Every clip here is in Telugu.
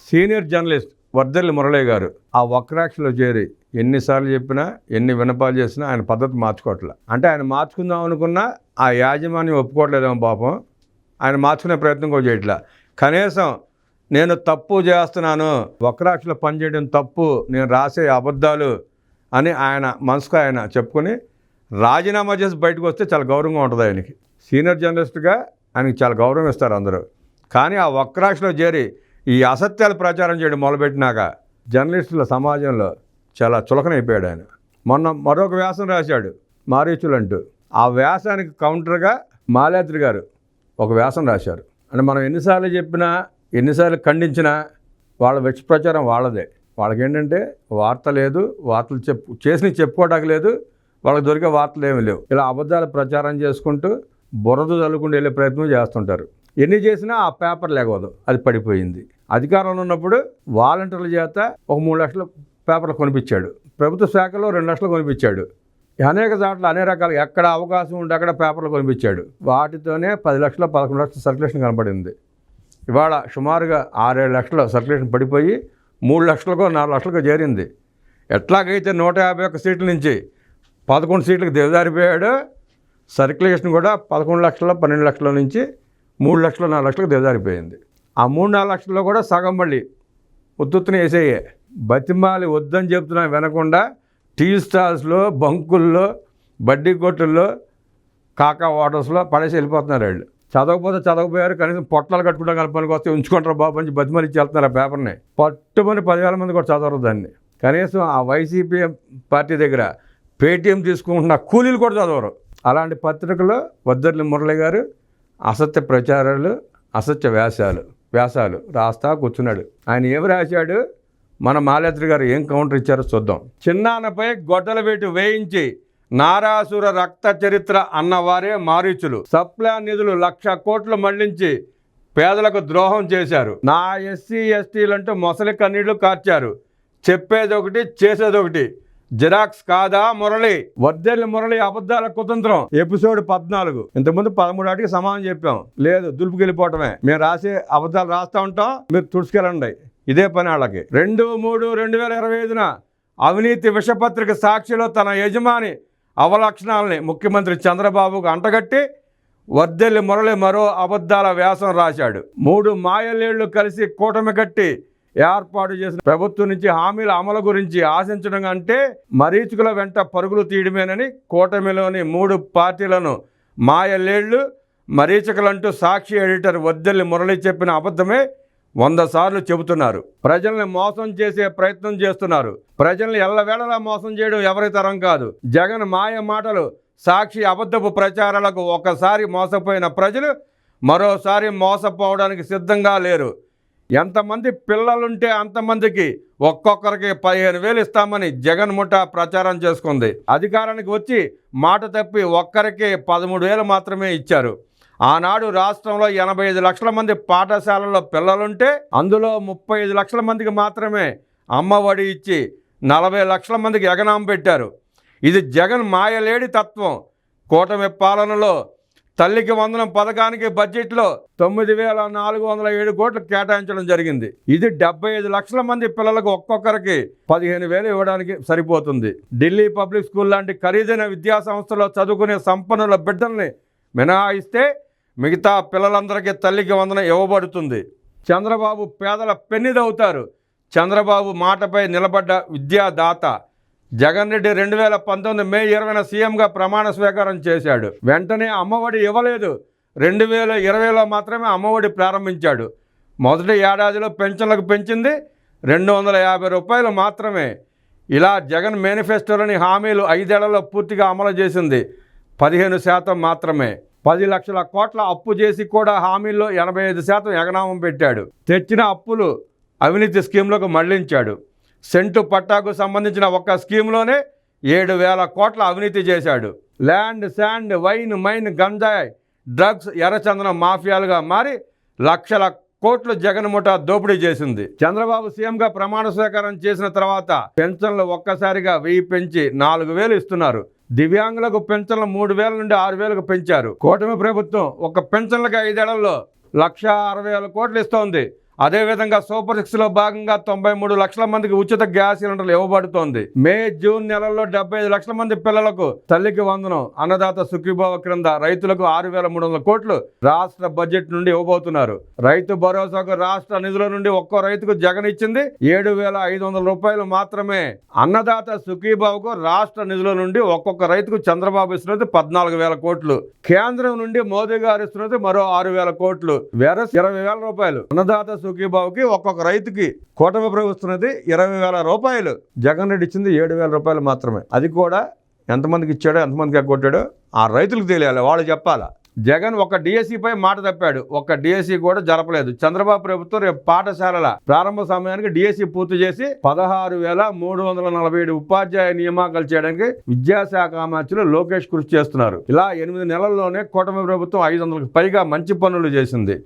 సీనియర్ జర్నలిస్ట్ వర్దెల్లి మురళి గారు ఆ వక్రాక్షలో చేరి ఎన్నిసార్లు చెప్పినా ఎన్ని విన్నపాలు చేసినా ఆయన పద్ధతి మార్చుకోవట్లే. అంటే ఆయన మార్చుకుందాం అనుకున్నా ఆ యాజమాన్యం ఒప్పుకోవట్లేదేమో పాపం. ఆయన మార్చుకునే ప్రయత్నం కూడా చేయట్లే. కనీసం నేను తప్పు చేస్తున్నాను, వక్రాక్షలో పనిచేయడం తప్పు, నేను రాసే అబద్ధాలు అని ఆయన మనసుకు ఆయన చెప్పుకొని రాజీనామా చేసి బయటకు వస్తే చాలా గౌరవంగా ఉంటుంది ఆయనకి. సీనియర్ జర్నలిస్ట్గా ఆయనకి చాలా గౌరవం ఇస్తారు అందరూ. కానీ ఆ వక్రాక్షలో చేరి ఈ అసత్యాలు ప్రచారం చేయడం మొదలుపెట్టినాక జర్నలిస్టుల సమాజంలో చాలా చులకనైపోయాడు ఆయన. మొన్న మరొక వ్యాసం రాశాడు మారీచులు అంటూ. ఆ వ్యాసానికి కౌంటర్గా మాల్యాద్రి గారు ఒక వ్యాసం రాశారు. అంటే మనం ఎన్నిసార్లు చెప్పినా ఎన్నిసార్లు ఖండించినా వాళ్ళ వ్యక్తి ప్రచారం వాళ్ళదే. వాళ్ళకి ఏంటంటే వార్త లేదు, వార్తలు చేసి చెప్పుకోవడానికి లేదు, వాళ్ళకి దొరికే వార్తలు ఏమీ లేవు. ఇలా అబద్ధాలు ప్రచారం చేసుకుంటూ బురద చల్లుకుంటూ వెళ్ళే ప్రయత్నం చేస్తుంటారు. ఎన్ని చేసినా ఆ పేపర్ లేకపోదు, అది పడిపోయింది. అధికారంలో ఉన్నప్పుడు వాలంటీర్ల చేత ఒక 3 లక్షల పేపర్లు కొనిపించాడు. ప్రభుత్వ శాఖలో 2 లక్షలు కొనిపించాడు. అనేక చోట్ల అనేక రకాలు ఎక్కడ అవకాశం ఉంటే అక్కడ పేపర్లు కొనిపించాడు. వాటితోనే 10 లక్షలు 11 లక్షల సర్క్యులేషన్ కనపడింది. ఇవాళ సుమారుగా 6-7 లక్షల సర్క్యులేషన్ పడిపోయి 3 లక్షలకో 4 లక్షలకు చేరింది. ఎట్లాగైతే 151 సీట్ల నుంచి 11 సీట్లకు దిగజారిపోయాడు, సర్క్యులేషన్ కూడా 11 లక్షల 12 లక్షల నుంచి 3 లక్షల 4 లక్షలకు దిగజారిపోయింది. ఆ 3-4 లక్షల్లో కూడా సగం మళ్ళీ ఉత్తుత్తున వేసేయే. బతిమాలి వద్దని చెప్తున్నా వినకుండా టీ స్టాల్స్లో, బంకుల్లో, బడ్డీ కొట్టుల్లో, కాకా వాటర్స్లో పడేసి వెళ్ళిపోతున్నారు వాళ్ళు. చదవకపోతే చదవకపోయారు, కనీసం పొట్లాలు కట్టుకుంటా కలపడానికి వస్తే ఉంచుకుంటారు బాబు అని బతిమాలి ఇచ్చి వెళ్తున్నారు. ఆ పేపర్ని పట్టుమని 10,000 మంది కూడా చదవరు దాన్ని. కనీసం ఆ వైసీపీ పార్టీ దగ్గర పేటీఎం తీసుకుంటున్న కూలీలు కూడా చదవరు. అలాంటి పత్రికలో వర్దెల్లి మురళి గారు అసత్య ప్రచారాలు, అసత్య వ్యాసాలు రాస్తా కూర్చున్నాడు. ఆయన ఏమి రాశాడు, మన మాల్యాద్రి గారు ఏం కౌంటర్ ఇచ్చారో చూద్దాం. చిన్నాన్నపై గొడ్డల వేటు వేయించి నారాసుర రక్త చరిత్ర అన్నవారే మారీచులు. సప్లాన్ నిధులు 1,00,000 కోట్లు మళ్లించి పేదలకు ద్రోహం చేశారు. నా ఎస్సీ ఎస్టీలంటూ మొసలి కన్నీళ్లు కార్చారు. చెప్పేదొకటి చేసేదొకటి. జిరాక్స్ కాదా మురళి? వర్దెల్లి మురళి అబద్ధాల కుతంత్రం ఎపిసోడ్ 14. ఇంతకుముందు 13 వాటికి సమాధానం చెప్పాం. లేదు, దులుపుకెళ్ళిపోవటమే. మేము రాసే అబద్ధాలు రాస్తూ ఉంటాం, మీరు తుడుచుకెళ్ళండి. ఇదే పని వాళ్ళకి. 2/3/2025 అవినీతి విషపత్రిక సాక్షిలో తన యజమాని అవలక్షణాలని ముఖ్యమంత్రి చంద్రబాబుకు అంటగట్టి వర్దెల్లి మురళి మరో అబద్ధాల వ్యాసం రాశాడు. 3 మాయలేళ్లు కలిసి కూటమి కట్టి ఏర్పాటు చేసిన ప్రభుత్వం నుంచి హామీల అమలు గురించి ఆశించడం అంటే మరీచుకుల వెంట పరుగులు తీయడమేనని కూటమిలోని 3 పార్టీలను మాయలేళ్లు, మరీచికలంటూ సాక్షి ఎడిటర్ వర్దెల్లి మురళి చెప్పిన అబద్ధమే 100 సార్లు చెబుతున్నారు. ప్రజల్ని మోసం చేసే ప్రయత్నం చేస్తున్నారు. ప్రజల్ని ఎల్లవేళలా మోసం చేయడం ఎవరి తరం కాదు. జగన్ మాయ మాటలు, సాక్షి అబద్ధపు ప్రచారాలకు ఒకసారి మోసపోయిన ప్రజలు మరోసారి మోసపోవడానికి సిద్ధంగా లేరు. ఎంతమంది పిల్లలుంటే అంతమందికి ఒక్కొక్కరికి 15,000 ఇస్తామని జగన్ ముఠా ప్రచారం చేసుకుంది. అధికారానికి వచ్చి మాట తప్పి ఒక్కరికి 13,000 మాత్రమే ఇచ్చారు. ఆనాడు రాష్ట్రంలో 85 లక్షల మంది పాఠశాలల్లో పిల్లలుంటే అందులో 35 లక్షల మందికి మాత్రమే అమ్మఒడి ఇచ్చి 40 లక్షల మందికి ఎగనాం పెట్టారు. ఇది జగన్ మాయలేడి తత్వం. కూటమి పాలనలో తల్లికి వందనం పథకానికి బడ్జెట్లో 9,407 కోట్లు కేటాయించడం జరిగింది. ఇది 75 లక్షల మంది పిల్లలకు ఒక్కొక్కరికి 15,000 ఇవ్వడానికి సరిపోతుంది. ఢిల్లీ పబ్లిక్ స్కూల్ లాంటి ఖరీదైన విద్యా సంస్థలో చదువుకునే సంపన్నుల బిడ్డల్ని మినహాయిస్తే మిగతా పిల్లలందరికీ తల్లికి వందనం ఇవ్వబడుతుంది. చంద్రబాబు పేదల పెన్నిదవుతారు. చంద్రబాబు మాటపై నిలబడ్డ విద్యాదాత జగన్ రెడ్డి 2019 మే 20న సీఎంగా ప్రమాణ స్వీకారం చేశాడు. వెంటనే అమ్మఒడి ఇవ్వలేదు. 2020లో మాత్రమే అమ్మఒడి ప్రారంభించాడు. మొదటి ఏడాదిలో పెన్షన్లకు పెంచింది 250 రూపాయలు మాత్రమే. ఇలా జగన్ మేనిఫెస్టోలోని హామీలు 5 ఏళ్లలో పూర్తిగా అమలు చేసింది 15% మాత్రమే. 10 లక్షల కోట్ల అప్పు చేసి కూడా హామీల్లో 85% ఎగనామం పెట్టాడు. తెచ్చిన అప్పులు అవినీతి స్కీమ్లకు మళ్లించాడు. సెంటు పట్టాకు సంబంధించిన ఒక్క స్కీమ్లోనే 7,000 కోట్ల అవినీతి చేశాడు. ల్యాండ్, శాండ్, వైన్, మైన్, గంజాయి, డ్రగ్స్, ఎర్రచందనం మాఫియాలుగా మారి లక్షల కోట్లు జగన్ ముఠా దోపిడీ చేసింది. చంద్రబాబు సీఎంగా ప్రమాణ స్వీకారం చేసిన తర్వాత పెన్షన్లు ఒక్కసారిగా 1000 పెంచి 4,000 ఇస్తున్నారు. దివ్యాంగులకు పెన్షన్లు 3,000 నుండి 6,000కు పెంచారు. కూటమి ప్రభుత్వం ఒక పెన్షన్లకు 5 ఏళ్లలో 1,60,000 కోట్లు ఇస్తోంది. అదేవిధంగా సూపర్ 6లో భాగంగా 93 లక్షల మందికి ఉచిత గ్యాస్ సిలిండర్లు ఇవ్వబడుతోంది. మే జూన్ నెలల్లో 75 లక్షల మంది పిల్లలకు తల్లికి వందనం, అన్నదాత సుఖీభావ క్రింద రైతులకు 6,300 కోట్లు రాష్ట్ర బడ్జెట్ నుండి ఇవ్వబోతున్నారు. రైతు భరోసాకు రాష్ట్ర నిధుల నుండి ఒక్కో రైతుకు జగన్ ఇచ్చింది 7,500 రూపాయలు మాత్రమే. అన్నదాత సుఖీభావకు రాష్ట్ర నిధుల నుండి ఒక్కొక్క రైతుకు చంద్రబాబు ఇస్తున్నది 14,000 కోట్లు. కేంద్రం నుండి మోదీ గారు ఇస్తున్నది మరో 6,000 కోట్లు, వేరే 20,000 రూపాయలు. అన్నదాత సుఖీభావకి ఒక్కొక్క రైతుకి కూటమి ప్రభుత్వది 20,000 రూపాయలు. జగన్ రెడ్డి ఇచ్చింది 7,000 రూపాయలు మాత్రమే. అది కూడా ఎంతమందికి ఇచ్చాడో ఎంతమందికి ఎగ్గొట్టాడో ఆ రైతులకు తెలియాలి, వాళ్ళు చెప్పాలా. జగన్ ఒక డిఎస్సిపై మాట తప్పాడు, ఒక్క డిఎస్సి కూడా జరపలేదు. చంద్రబాబు ప్రభుత్వం రేపు పాఠశాలల ప్రారంభ సమయానికి డిఎస్సి పూర్తి చేసి 16,347 ఉపాధ్యాయ నియామకాలు చేయడానికి విద్యాశాఖ మంత్రులు లోకేష్ కృషి చేస్తున్నారు. ఇలా 8 నెలల్లోనే కూటమి ప్రభుత్వం 500కు పైగా మంచి పనులు చేసింది.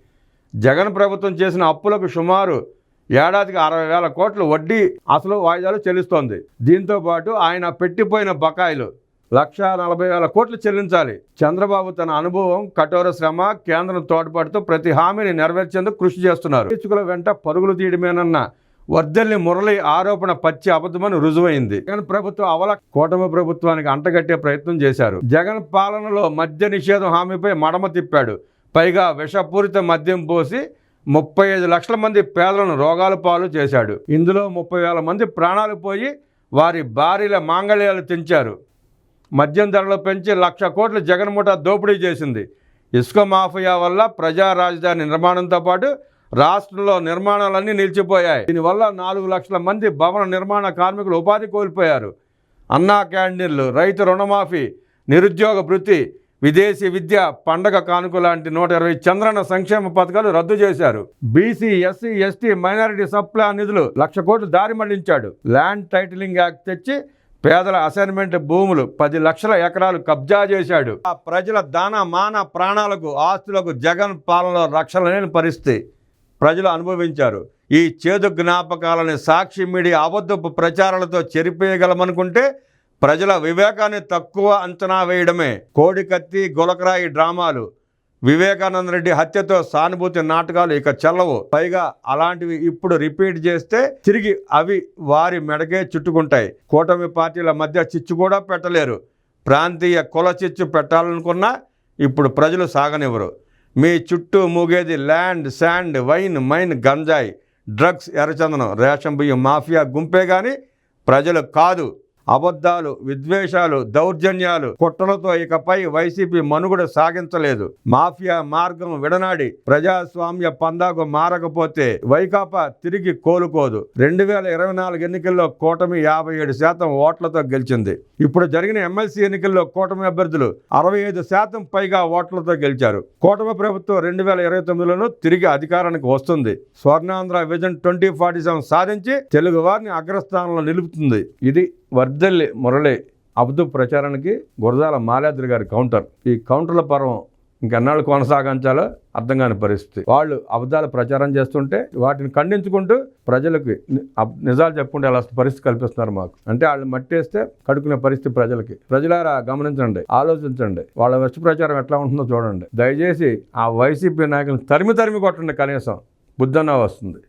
జగన్ ప్రభుత్వం చేసిన అప్పులకు సుమారు ఏడాదికి 60,000 కోట్లు వడ్డీ అసలు వాయిదాలు చెల్లిస్తోంది. దీంతో పాటు ఆయన పెట్టిపోయిన బకాయిలు 1,40,000 కోట్లు చెల్లించాలి. చంద్రబాబు తన అనుభవం, కఠోర శ్రమ, కేంద్రం తోడ్పాటుతో ప్రతి హామీని నెరవేర్చేందుకు కృషి చేస్తున్నారు. ఇచ్చుకుల వెంట పరుగులు తీయడమేనన్న వర్దెల్లి మురళి ఆరోపణ పచ్చి అబద్ధమని రుజువైంది. జగన్ ప్రభుత్వం కూటమి ప్రభుత్వానికి అంటగట్టే ప్రయత్నం చేశారు. జగన్ పాలనలో మద్య నిషేధం హామీపై మడమ తిప్పాడు. పైగా విషపూరిత మద్యం పోసి 35 లక్షల మంది పేదలను రోగాల పాలు చేశాడు. ఇందులో 30,000 మంది ప్రాణాలు పోయి వారి భార్యల మాంగళ్యాలు తెంచారు. మద్యం ధరలు పెంచి 1,00,000 కోట్లు జగన్ ముఠా దోపిడీ చేసింది. ఇసుక మాఫియా వల్ల ప్రజా రాజధాని నిర్మాణంతో పాటు రాష్ట్రంలో నిర్మాణాలన్నీ నిలిచిపోయాయి. దీనివల్ల 4 లక్షల మంది భవన నిర్మాణ కార్మికులు ఉపాధి కోల్పోయారు. అన్నా క్యాంటీన్లు, రైతు రుణమాఫీ, నిరుద్యోగ భృతి, విదేశీ విద్య, పండగ కానుక లాంటి 120 చంద్రన్న సంక్షేమ పథకాలు రద్దు చేశారు. BC, SC, ST, minority sub plan నిధులు 1,00,000 కోట్లు దారి మళ్లించాడు. ల్యాండ్ టైటిలింగ్ యాక్ట్ తెచ్చి పేదల అసైన్మెంట్ భూములు 10 లక్షల ఎకరాలు కబ్జా చేశాడు. ఆ ప్రజల దాన మాన ప్రాణాలకు, ఆస్తులకు జగన్ పాలనలో రక్షణ లేని పరిస్థితి ప్రజలు అనుభవించారు. ఈ చేదు జ్ఞాపకాలని సాక్షి మీడియా అబద్ధపు ప్రచారాలతో చెరిపేయగలమనుకుంటే ప్రజల వివేకాన్ని తక్కువ అంచనా వేయడమే. కోడికత్తి, గులకరాయి డ్రామాలు, వివేకానంద రెడ్డి హత్యతో సానుభూతి నాటకాలు ఇక చెల్లవు. పైగా అలాంటివి ఇప్పుడు రిపీట్ చేస్తే తిరిగి అవి వారి మెడకే చుట్టుకుంటాయి. కూటమి పార్టీల మధ్య చిచ్చు కూడా పెట్టలేరు. ప్రాంతీయ కుల చిచ్చు పెట్టాలనుకున్నా ఇప్పుడు ప్రజలు సాగనివ్వరు. మీ చుట్టూ మూగేది ల్యాండ్, శాండ్, వైన్, మైన్, గంజాయి, డ్రగ్స్, ఎర్రచందనం, రేషన్ బియ్యం మాఫియా గుంపే కానీ ప్రజలు కాదు. అబద్ధాలు, విద్వేషాలు, దౌర్జన్యాలు, కుట్రలతో ఇకపై వైసీపీ మనుగడ సాగించలేదు. మాఫియా మార్గం విడనాడి ప్రజాస్వామ్య పందాకు మారకపోతే వైకాపా తిరిగి కోలుకోదు. 2024 ఎన్నికల్లో కూటమి 57% ఓట్లతో గెలిచింది. ఇప్పుడు జరిగిన ఎమ్మెల్సీ ఎన్నికల్లో కూటమి అభ్యర్థులు 65% పైగా ఓట్లతో గెలిచారు. కూటమి ప్రభుత్వం 2029లోనూ తిరిగి అధికారానికి వస్తుంది. స్వర్ణాంధ్ర విజన్ 2047 సాధించి తెలుగు వారిని అగ్రస్థానంలో నిలుపుతుంది. ఇది వర్దెల్లి మురళి అబద్ధ ప్రచారానికి గురజాల మాల్యాద్రి గారి కౌంటర్. ఈ కౌంటర్ల పర్వం ఇంకెన్నాళ్ళు కొనసాగించాలో అర్థం కాని పరిస్థితి. వాళ్ళు అబద్ధాల ప్రచారం చేస్తుంటే వాటిని ఖండించుకుంటూ ప్రజలకి నిజాలు చెప్పుకుంటే అలా పరిస్థితి కల్పిస్తున్నారు మాకు. అంటే వాళ్ళు మట్టేస్తే కడుకునే పరిస్థితి ప్రజలకి. ప్రజలారా గమనించండి, ఆలోచించండి. వాళ్ళ వచ్చి ప్రచారం ఎట్లా ఉంటుందో చూడండి. దయచేసి ఆ వైసీపీ నాయకులను తరిమి కొట్టండి, కనీసం బుద్ధన్నా వస్తుంది.